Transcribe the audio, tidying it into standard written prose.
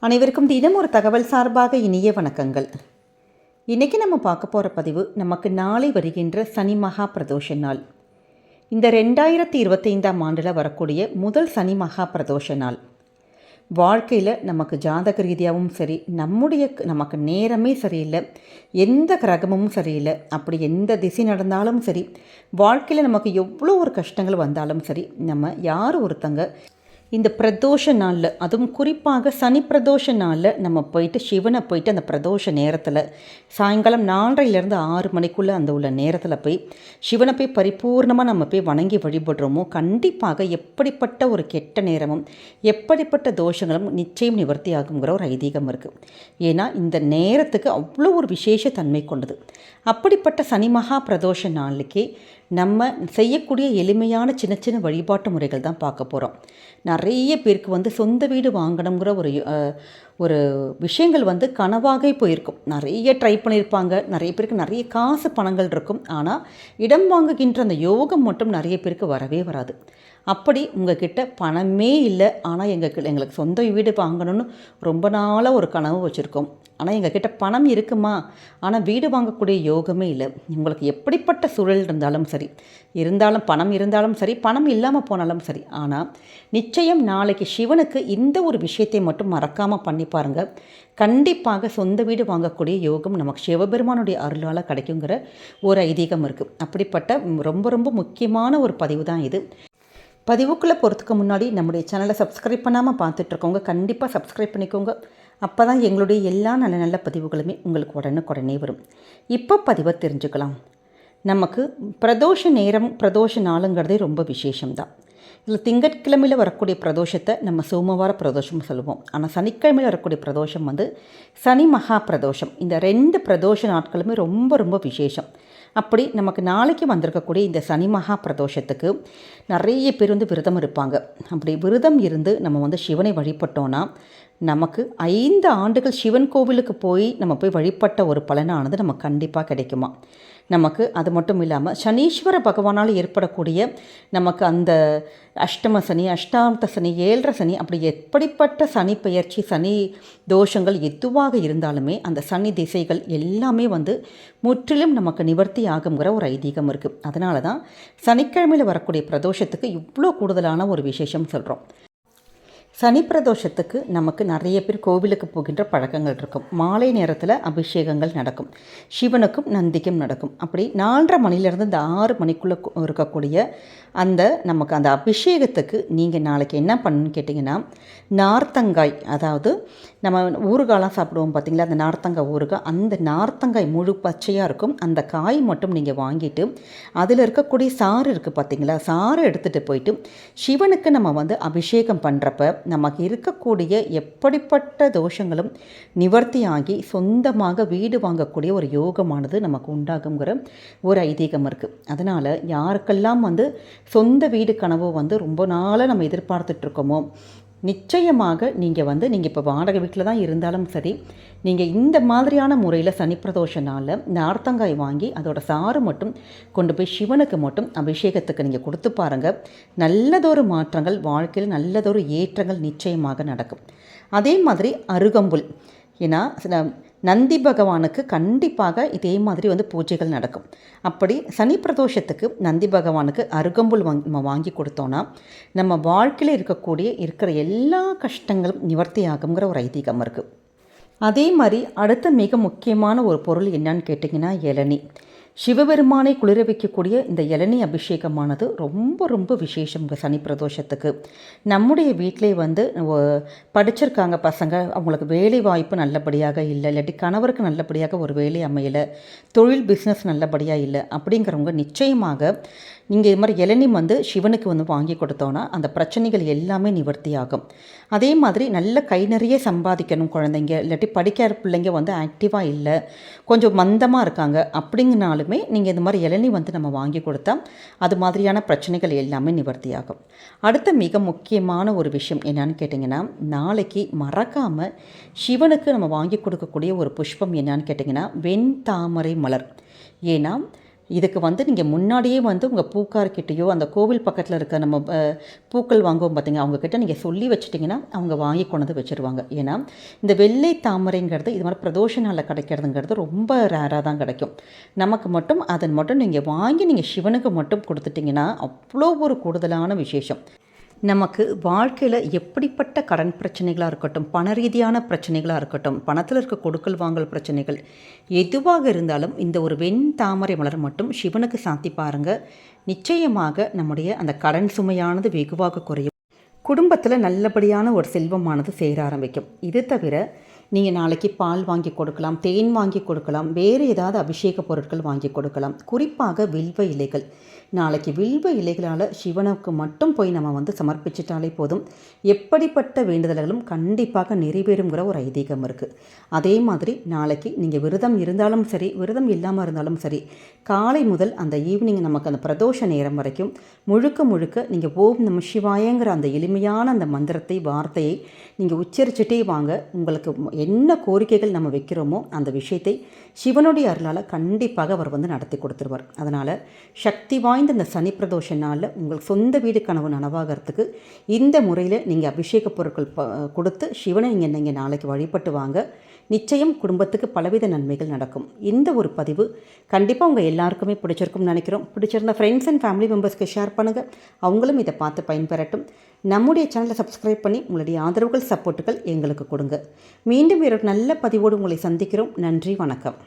அனைவருக்கும் தினம் ஒரு தகவல் சார்பாக இனிய வணக்கங்கள். இன்றைக்கி நம்ம பார்க்க போகிற பதிவு நமக்கு நாளை வருகின்ற சனி மகா பிரதோஷ நாள். இந்த 2025ஆம் ஆண்டில் வரக்கூடிய முதல் சனி மகா பிரதோஷ நாள். வாழ்க்கையில் நமக்கு ஜாதக ரீதியாகவும் சரி, நமக்கு நேரமே சரியில்லை, எந்த கிரகமும் சரியில்லை, அப்படி எந்த திசை நடந்தாலும் சரி, வாழ்க்கையில் நமக்கு எவ்வளோ ஒரு கஷ்டங்கள் வந்தாலும் சரி, நம்ம யார் ஒருத்தங்க இந்த பிரதோஷ நாளில், அதுவும் குறிப்பாக சனி பிரதோஷ நாளில் நம்ம போயிட்டு சிவனை போயிட்டு அந்த பிரதோஷ நேரத்தில் சாயங்காலம் 4:30லேருந்து 6 மணிக்குள்ளே அந்த உள்ள நேரத்தில் போய் சிவனை போய் பரிபூர்ணமாக நம்ம போய் வணங்கி வழிபடுறோமோ, கண்டிப்பாக எப்படிப்பட்ட ஒரு கெட்ட நேரமும் எப்படிப்பட்ட தோஷங்களும் நிச்சயம் நிவர்த்தி ஆகுங்கிற ஒரு ஐதீகம் இருக்குது. ஏன்னா இந்த நேரத்துக்கு அவ்வளோ ஒரு விசேஷ தன்மை கொண்டது. அப்படிப்பட்ட சனி மகா பிரதோஷ நாளைக்கு நம்ம செய்யக்கூடிய எளிமையான சின்ன சின்ன வழிபாட்டு முறைகள் தான் பார்க்க போகிறோம். நிறைய பேருக்கு சொந்த வீடு வாங்கணுங்கிற ஒரு விஷயங்கள் கனவாகவே போயிருக்கும். நிறைய ட்ரை பண்ணியிருப்பாங்க. நிறைய பேருக்கு நிறைய காசு பணங்கள் இருக்கும். ஆனால் இடம் வாங்குகின்ற அந்த யோகம் மட்டும் நிறைய பேருக்கு வரவே வராது. அப்படி உங்ககிட்ட பணமே இல்லை, ஆனால் எங்களுக்கு சொந்த வீடு வாங்கணும்னு ரொம்ப நாளாக ஒரு கனவு வச்சுருக்கோம், ஆனால் எங்ககிட்ட பணம் இருக்குமா, ஆனால் வீடு வாங்கக்கூடிய யோகமே இல்லை. உங்களுக்கு எப்படிப்பட்ட சூழல் இருந்தாலும் பணம் இருந்தாலும் சரி, பணம் இல்லாமல் போனாலும் சரி, ஆனால் நிச்சயம் நாளைக்கு சிவனுக்கு இந்த ஒரு விஷயத்தை மட்டும் மறக்காமல் பண்ணி பாருங்கள். கண்டிப்பாக சொந்த வீடு வாங்கக்கூடிய யோகம் நமக்கு சிவபெருமானுடைய அருளால் கிடைக்குங்கிற ஒரு ஐதீகம் இருக்குது. அப்படிப்பட்ட ரொம்ப ரொம்ப முக்கியமான ஒரு பதிவு தான் இது. பதிவுக்குள்ளே போகிறதுக்கு முன்னாடி நம்முடைய சேனலை சப்ஸ்கிரைப் பண்ணாமல் பார்த்துட்ருக்கோங்க, கண்டிப்பாக சப்ஸ்கிரைப் பண்ணிக்கோங்க. அப்போ தான் எங்களுடைய எல்லா நல்ல நல்ல பதிவுகளுமே உங்களுக்கு உடனுக்குடனே வரும். இப்போ பதிவை தெரிஞ்சுக்கலாம். நமக்கு பிரதோஷ நேரம், பிரதோஷ நாளுங்கிறதே ரொம்ப விசேஷம்தான். இதில் திங்கட்கிழமையில் வரக்கூடிய பிரதோஷத்தை நம்ம சோமவார பிரதோஷம் சொல்லுவோம். ஆனால் சனிக்கிழமையில் வரக்கூடிய பிரதோஷம் சனி மகா பிரதோஷம். இந்த 2 பிரதோஷ நாட்களுமே ரொம்ப ரொம்ப விசேஷம். அப்படி நமக்கு நாளைக்கு வந்திருக்கக்கூடிய இந்த சனி மகா பிரதோஷத்துக்கு நிறைய பேர் விரதம் இருப்பாங்க. அப்படி விரதம் இருந்து நம்ம சிவனை வழிபட்டோன்னா நமக்கு 5 ஆண்டுகள் சிவன் கோவிலுக்கு போய் நம்ம போய் வழிபட்ட ஒரு பலனானது நமக்கு கண்டிப்பாக கிடைக்குமா. நமக்கு அது மட்டும் இல்லாமல் சனீஸ்வர பகவானால் ஏற்படக்கூடிய நமக்கு அந்த அஷ்டம சனி, அஷ்டாந்த சனி, 7.5 சனி, அப்படி எப்படிப்பட்ட சனி பெயர்ச்சி, சனி தோஷங்கள் எதுவாக இருந்தாலுமே அந்த சனி திசைகள் எல்லாமே முற்றிலும் நமக்கு நிவர்த்தி ஆகுங்கிற ஒரு ஐதீகம் இருக்குது. அதனால தான் சனிக்கிழமையில் வரக்கூடிய பிரதோஷத்துக்கு இவ்வளோ கூடுதலான ஒரு விசேஷம் சொல்கிறோம். சனி பிரதோஷத்துக்கு நமக்கு நிறைய பேர் கோவிலுக்கு போகின்ற பழக்கங்கள் இருக்கும். மாலை நேரத்தில் அபிஷேகங்கள் நடக்கும், சிவனுக்கும் நந்திக்கும் நடக்கும். அப்படி 4:30 மணிலேருந்து இந்த 6 மணிக்குள்ளே இருக்கக்கூடிய நமக்கு அந்த அபிஷேகத்துக்கு நீங்கள் நாளைக்கு என்ன பண்ணணும்னு கேட்டிங்கன்னா, நார்த்தங்காய், அதாவது நம்ம ஊறுகாலாம் சாப்பிடுவோம் பார்த்திங்களா, அந்த நார்த்தங்காய் ஊறுகாய், அந்த நார்த்தங்காய் முழு பச்சையாக இருக்கும். அந்த காய் மட்டும் நீங்கள் வாங்கிட்டு அதில் இருக்கக்கூடிய சாறு இருக்குது பார்த்திங்களா, சாறு எடுத்துகிட்டு போயிட்டு சிவனுக்கு நம்ம அபிஷேகம் பண்ணுறப்ப நமக்கு இருக்கக்கூடிய எப்படிப்பட்ட தோஷங்களும் நிவர்த்தி ஆகி சொந்தமாக வீடு வாங்கக்கூடிய ஒரு யோகமானது நமக்கு உண்டாகுங்கிற ஒரு ஐதீகம் இருக்குது. அதனால் யாருக்கெல்லாம் சொந்த வீடு கனவு ரொம்ப நாளாக நம்ம எதிர்பார்த்துட்ருக்கோமோ, நிச்சயமாக நீங்கள் இப்போ வாடகை வீட்டில் தான் இருந்தாலும் சரி, நீங்கள் இந்த மாதிரியான முறையில் சனி பிரதோஷ நாளில் நார்த்தங்காய் வாங்கி அதோட சாறு மட்டும் கொண்டு போய் சிவனுக்கு மட்டும் அபிஷேகத்துக்கு நீங்கள் கொடுத்து பாருங்கள். நல்லதொரு மாற்றங்கள், வாழ்க்கையில் நல்லதொரு ஏற்றங்கள் நிச்சயமாக நடக்கும். அதே மாதிரி அருகம்புல், ஏன்னா நந்தி பகவானுக்கு கண்டிப்பாக இதே மாதிரி பூஜைகள் நடக்கும். அப்படி சனி பிரதோஷத்துக்கு நந்தி பகவானுக்கு அருகம்புல் நம்ம வாங்கி கொடுத்தோன்னா நம்ம வாழ்க்கையில் இருக்கிற எல்லா கஷ்டங்களும் நிவர்த்தி ஆகுங்கிற ஒரு ஐதீகம் இருக்குது. அதே மாதிரி அடுத்த மிக முக்கியமான ஒரு பொருள் என்னன்னு கேட்டிங்கன்னா, இளநீ. சிவபெருமானை குளிர வைக்கக்கூடிய இந்த இளநீ அபிஷேகமானது ரொம்ப ரொம்ப விசேஷம். சனி பிரதோஷத்துக்கு நம்முடைய வீட்டிலே படிச்சிருக்காங்க பசங்க, அவங்களுக்கு வேலை வாய்ப்பு நல்லபடியாக இல்லை, இல்லாட்டி கணவருக்கு நல்லபடியாக ஒரு வேலை அமையலை, தொழில் பிஸ்னஸ் நல்லபடியாக இல்லை அப்படிங்கிறவங்க நிச்சயமாக நீங்கள் இது மாதிரி இளநீ சிவனுக்கு வாங்கி கொடுத்தோன்னா அந்த பிரச்சனைகள் எல்லாமே நிவர்த்தி ஆகும். அதே மாதிரி நல்ல கை நிறைய சம்பாதிக்கணும் குழந்தைங்க, இல்லாட்டி படிக்கிற பிள்ளைங்க ஆக்டிவாக இல்லை, கொஞ்சம் மந்தமாக இருக்காங்க அப்படிங்கனாலுமே நீங்கள் இந்த மாதிரி இளநீ நம்ம வாங்கி கொடுத்தா அது மாதிரியான பிரச்சனைகள் எல்லாமே நிவர்த்தி ஆகும். அடுத்த மிக முக்கியமான ஒரு விஷயம் என்னன்னு கேட்டிங்கன்னா, நாளைக்கு மறக்காமல் சிவனுக்கு நம்ம வாங்கி கொடுக்கக்கூடிய ஒரு புஷ்பம் என்னன்னு கேட்டிங்கன்னா, வெண்தாமரை மலர். ஏன்னா இதுக்கு வந்து நீங்கள் முன்னாடியே வந்து உங்கள் பூக்கார்கிட்டேயோ அந்த கோவில் பக்கத்தில் இருக்க நம்ம பூக்கள் வாங்குவோம் பார்த்தீங்க, அவங்கக்கிட்ட நீங்கள் சொல்லி வச்சிட்டிங்கன்னா அவங்க வாங்கி கொண்டு வச்சுருவாங்க. ஏன்னா இந்த வெள்ளை தாமரைங்கிறது இது மாதிரி பிரதோஷ நாளில் கிடைக்கிறதுங்கிறது ரொம்ப ரேராக தான் கிடைக்கும். நமக்கு மட்டும் அதன் மட்டும் நீங்கள் வாங்கி நீங்கள் சிவனுக்கு மட்டும் கொடுத்துட்டிங்கன்னா அவ்வளோ ஒரு கூடுதலான விசேஷம். நமக்கு வாழ்க்கையில் எப்படிப்பட்ட கடன் பிரச்சனைகளாக இருக்கட்டும், பண ரீதியான பிரச்சனைகளாக இருக்கட்டும், பணத்தில் இருக்க கொடுக்கல் வாங்கல் பிரச்சனைகள் எதுவாக இருந்தாலும் இந்த ஒரு வெண் தாமரை மலர் மட்டும் சிவனுக்கு சாத்தி பாருங்கள். நிச்சயமாக நம்முடைய அந்த கடன் சுமையானது வெகுவாக குறையும். குடும்பத்தில் நல்லபடியான ஒரு செல்வமானது சேர ஆரம்பிக்கும். இது தவிர நீங்கள் நாளைக்கு பால் வாங்கி கொடுக்கலாம், தேன் வாங்கி கொடுக்கலாம், வேறு ஏதாவது அபிஷேக பொருட்கள் வாங்கி கொடுக்கலாம். குறிப்பாக வில்வ இலைகள். நாளைக்கு வில்வ இலைகளால் சிவனுக்கு மட்டும் போய் நம்ம வந்து சமர்ப்பிச்சிட்டாலே போதும், எப்படிப்பட்ட வேண்டுதல்களும் கண்டிப்பாக நிறைவேறுங்கிற ஒரு ஐதீகம் இருக்குது. அதே மாதிரி நாளைக்கு நீங்கள் விரதம் இருந்தாலும் சரி, விரதம் இல்லாமல் இருந்தாலும் சரி, காலை முதல் அந்த ஈவினிங் நமக்கு அந்த பிரதோஷ நேரம் வரைக்கும் முழுக்க முழுக்க நீங்கள் ஓம் நம சிவாயங்கிற அந்த எளிமையான அந்த மந்திரத்தை, வார்த்தையை நீங்கள் உச்சரிச்சுட்டே வாங்க. உங்களுக்கு என்ன கோரிக்கைகள் நம்ம வைக்கிறோமோ அந்த விஷயத்தை சிவனுடைய அருளால் கண்டிப்பாக அவர் வந்து நடத்தி கொடுத்துருவார். அதனால் சக்தி வாய்ந்த இந்த சனி பிரதோஷ நாளில் உங்கள் சொந்த வீடு கனவு நனவாகிறதுக்கு இந்த முறையில் நீங்கள் அபிஷேக பொருட்கள் கொடுத்து சிவனை நீங்கள் நாளைக்கு வழிபட்டு வாங்க. நிச்சயம் குடும்பத்துக்கு பலவித நன்மைகள் நடக்கும். இந்த ஒரு பதிவு கண்டிப்பாக உங்கள் எல்லாருக்குமே பிடிச்சிருக்கும்னு நினைக்கிறோம். பிடிச்சிருந்த ஃப்ரெண்ட்ஸ் அண்ட் ஃபேமிலி மெம்பர்ஸ்க்கு ஷேர் பண்ணுங்கள், அவங்களும் இதை பார்த்து பயன்பெறட்டும். நம்முடைய சேனலை சப்ஸ்கிரைப் பண்ணி உங்களுடைய ஆதரவுகள், சப்போர்ட்டுகள் எங்களுக்கு கொடுங்க. மீண்டும் வேறு நல்ல பதிவோடு உங்களை சந்திக்கிறோம். நன்றி, வணக்கம்.